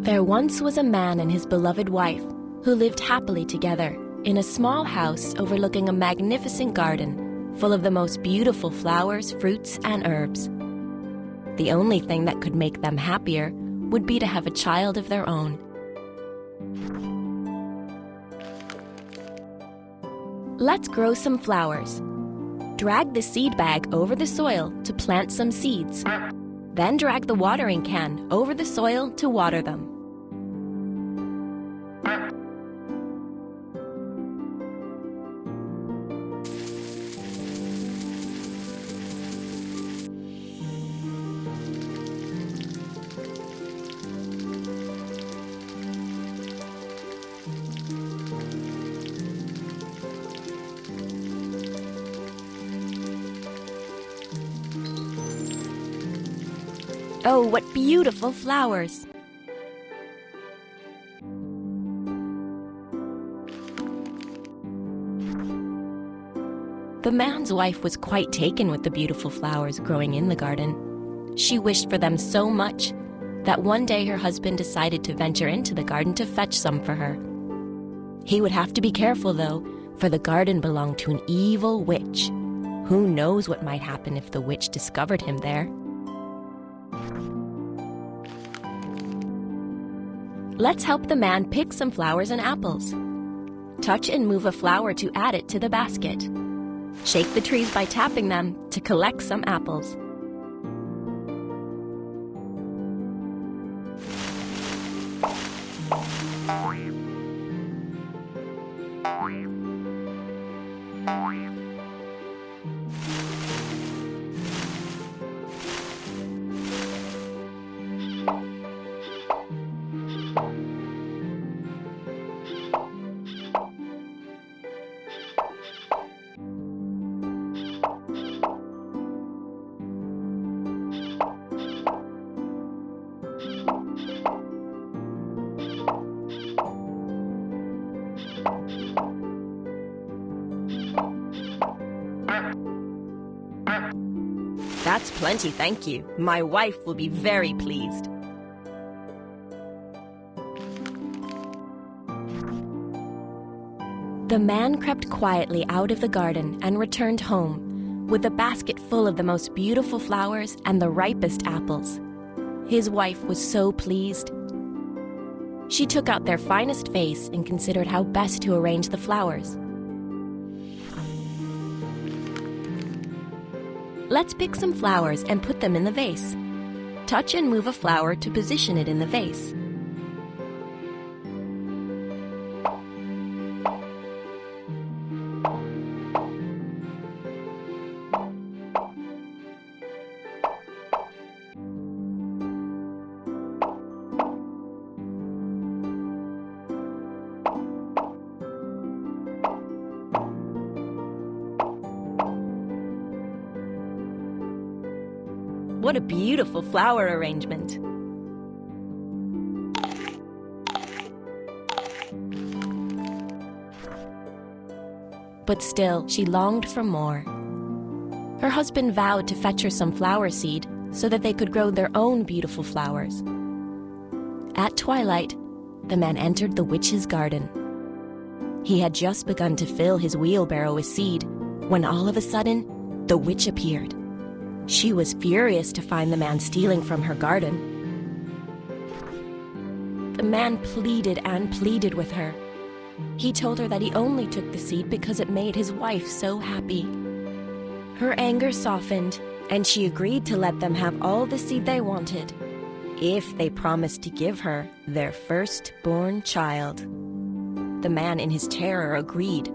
There once was a man and his beloved wife who lived happily together in a small house overlooking a magnificent garden full of the most beautiful flowers, fruits, and herbs. The only thing that could make them happier would be to have a child of their own. Let's grow some flowers. Drag the seed bag over the soil to plant some seeds. Then drag the watering can over the soil to water them. Oh, what beautiful flowers! The man's wife was quite taken with the beautiful flowers growing in the garden. She wished for them so much that one day her husband decided to venture into the garden to fetch some for her. He would have to be careful, though, for the garden belonged to an evil witch. Who knows what might happen if the witch discovered him there? Let's help the man pick some flowers and apples. Touch and move a flower to add it to the basket. Shake the trees by tapping them to collect some apples. That's plenty, thank you. My wife will be very pleased. The man crept quietly out of the garden and returned home with a basket full of the most beautiful flowers and the ripest apples. His wife was so pleased. She took out their finest vase and considered how best to arrange the flowers. Let's pick some flowers and put them in the vase. Touch and move a flower to position it in the vase. What a beautiful flower arrangement! But still, she longed for more. Her husband vowed to fetch her some flower seed so that they could grow their own beautiful flowers. At twilight, the man entered the witch's garden. He had just begun to fill his wheelbarrow with seed when all of a sudden, the witch appeared. She was furious to find the man stealing from her garden. The man pleaded and pleaded with her. He told her that he only took the seed because it made his wife so happy. Her anger softened, and she agreed to let them have all the seed they wanted, if they promised to give her their firstborn child. The man in his terror agreed.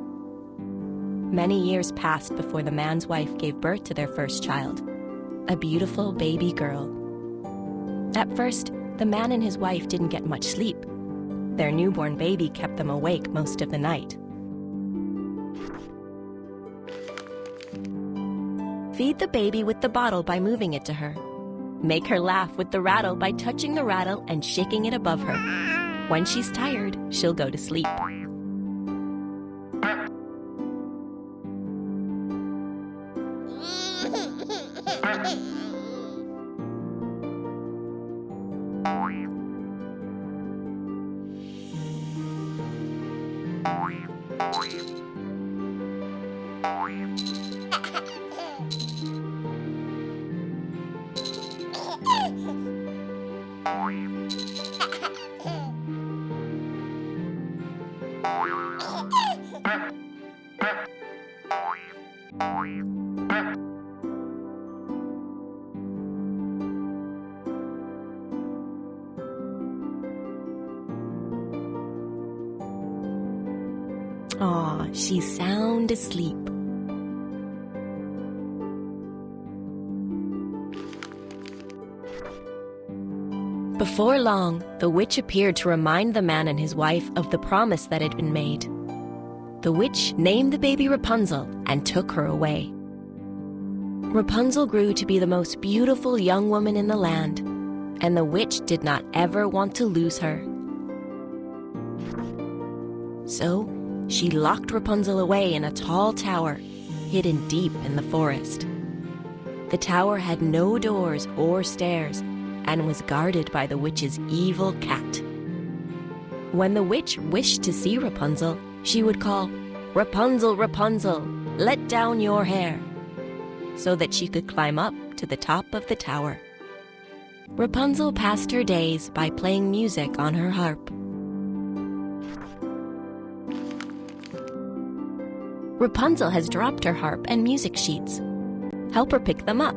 Many years passed before the man's wife gave birth to their first child, a beautiful baby girl. At first, the man and his wife didn't get much sleep. Their newborn baby kept them awake most of the night. Feed the baby with the bottle by moving it to her. Make her laugh with the rattle by touching the rattle and shaking it above her. When she's tired, she'll go to sleep. Aw, she's sound asleep. Before long, the witch appeared to remind the man and his wife of the promise that had been made. The witch named the baby Rapunzel and took her away. Rapunzel grew to be the most beautiful young woman in the land, and the witch did not ever want to lose her. So, she locked Rapunzel away in a tall tower, hidden deep in the forest. The tower had no doors or stairs and was guarded by the witch's evil cat. When the witch wished to see Rapunzel, she would call, "Rapunzel, Rapunzel, let down your hair," so that she could climb up to the top of the tower. Rapunzel passed her days by playing music on her harp. Rapunzel has dropped her harp and music sheets. Help her pick them up.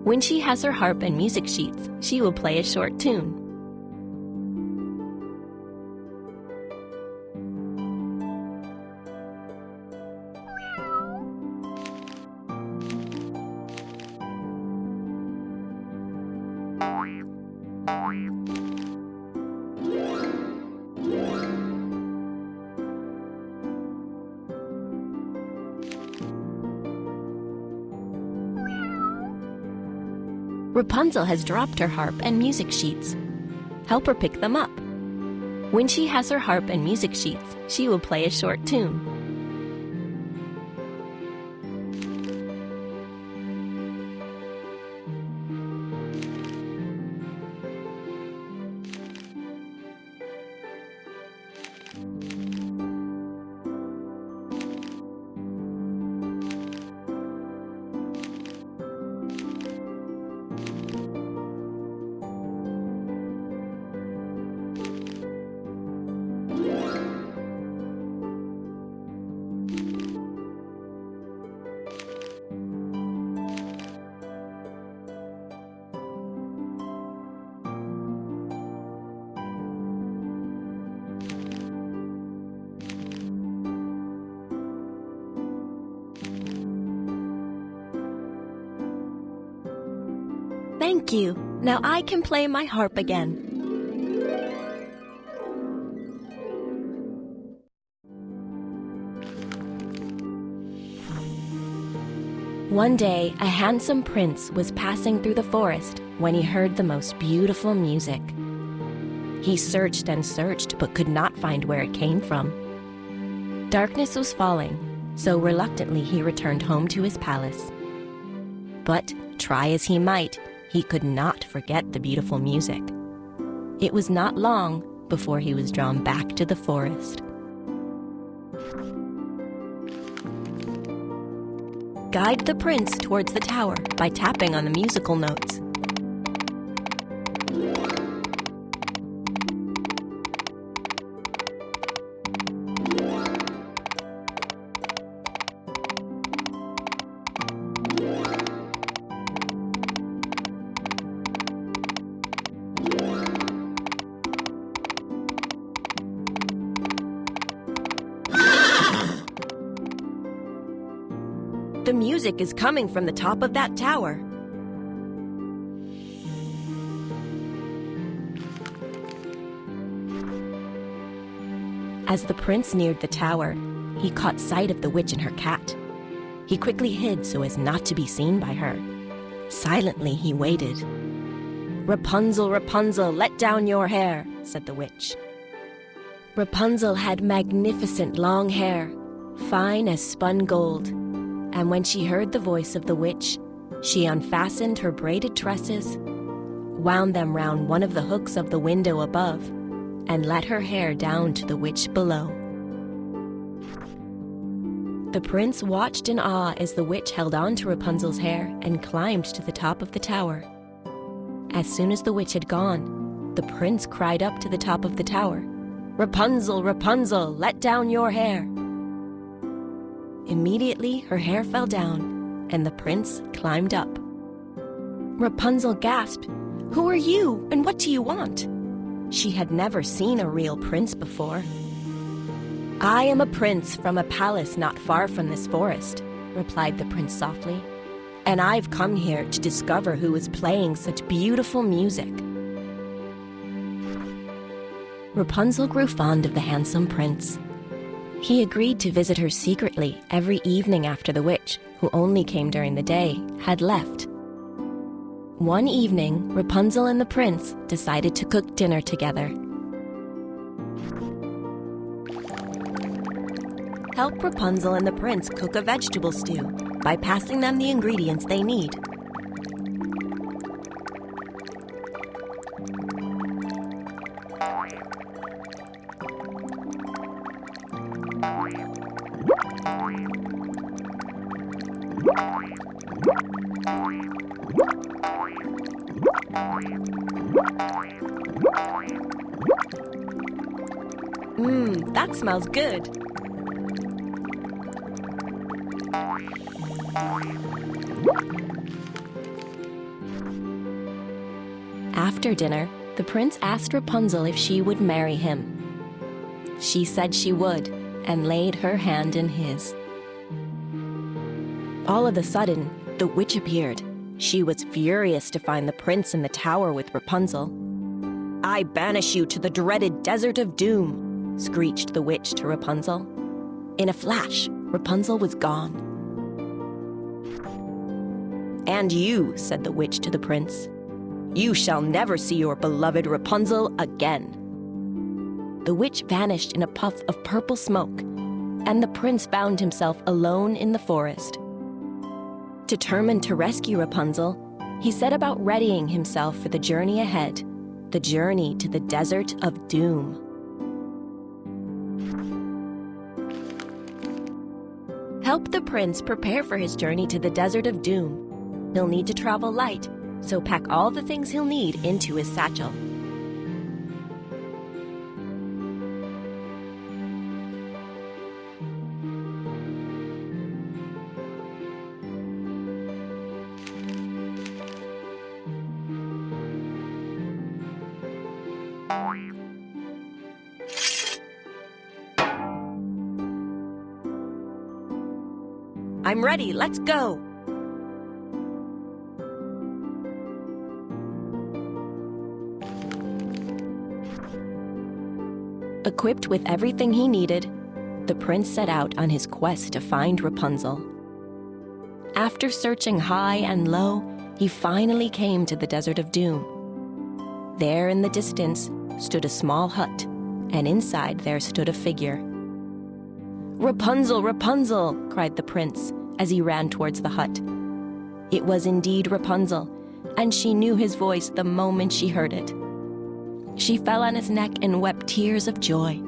When she has her harp and music sheets, she will play a short tune. Rapunzel has dropped her harp and music sheets. Help her pick them up. When she has her harp and music sheets, she will play a short tune. Thank you. Now I can play my harp again. One day, a handsome prince was passing through the forest when he heard the most beautiful music. He searched and searched but could not find where it came from. Darkness was falling, so reluctantly he returned home to his palace. But, try as he might, he could not forget the beautiful music. It was not long before he was drawn back to the forest. Guide the prince towards the tower by tapping on the musical notes. The music is coming from the top of that tower. As the prince neared the tower, he caught sight of the witch and her cat. He quickly hid so as not to be seen by her. Silently he waited. "Rapunzel, Rapunzel, let down your hair," said the witch. Rapunzel had magnificent long hair, fine as spun gold. And when she heard the voice of the witch, she unfastened her braided tresses, wound them round one of the hooks of the window above, and let her hair down to the witch below. The prince watched in awe as the witch held on to Rapunzel's hair and climbed to the top of the tower. As soon as the witch had gone, the prince cried up to the top of the tower, "Rapunzel, Rapunzel, let down your hair!" Immediately, her hair fell down, and the prince climbed up. Rapunzel gasped, "Who are you, and what do you want?" She had never seen a real prince before. "I am a prince from a palace not far from this forest," replied the prince softly, "and I've come here to discover who is playing such beautiful music." Rapunzel grew fond of the handsome prince. He agreed to visit her secretly every evening after the witch, who only came during the day, had left. One evening, Rapunzel and the prince decided to cook dinner together. Help Rapunzel and the prince cook a vegetable stew by passing them the ingredients they need. That smells good. After dinner, the prince asked Rapunzel if she would marry him. She said she would, and laid her hand in his. All of a sudden, the witch appeared. She was furious to find the prince in the tower with Rapunzel. "I banish you to the dreaded desert of doom," screeched the witch to Rapunzel. In a flash, Rapunzel was gone. "And you," said the witch to the prince, "you shall never see your beloved Rapunzel again." The witch vanished in a puff of purple smoke, and the prince found himself alone in the forest. Determined to rescue Rapunzel, he set about readying himself for the journey ahead, the journey to the desert of doom. Help the prince prepare for his journey to the desert of doom. He'll need to travel light, so pack all the things he'll need into his satchel. I'm ready, let's go! Equipped with everything he needed, the prince set out on his quest to find Rapunzel. After searching high and low, he finally came to the Desert of Doom. There in the distance stood a small hut, and inside there stood a figure. "Rapunzel, Rapunzel!" cried the prince as he ran towards the hut. It was indeed Rapunzel, and she knew his voice the moment she heard it. She fell on his neck and wept tears of joy.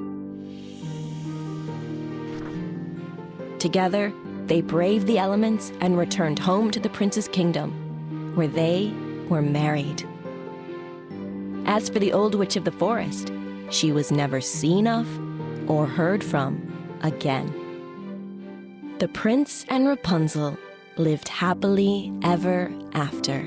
Together, they braved the elements and returned home to the prince's kingdom, where they were married. As for the old witch of the forest, she was never seen of or heard from again. The prince and Rapunzel lived happily ever after.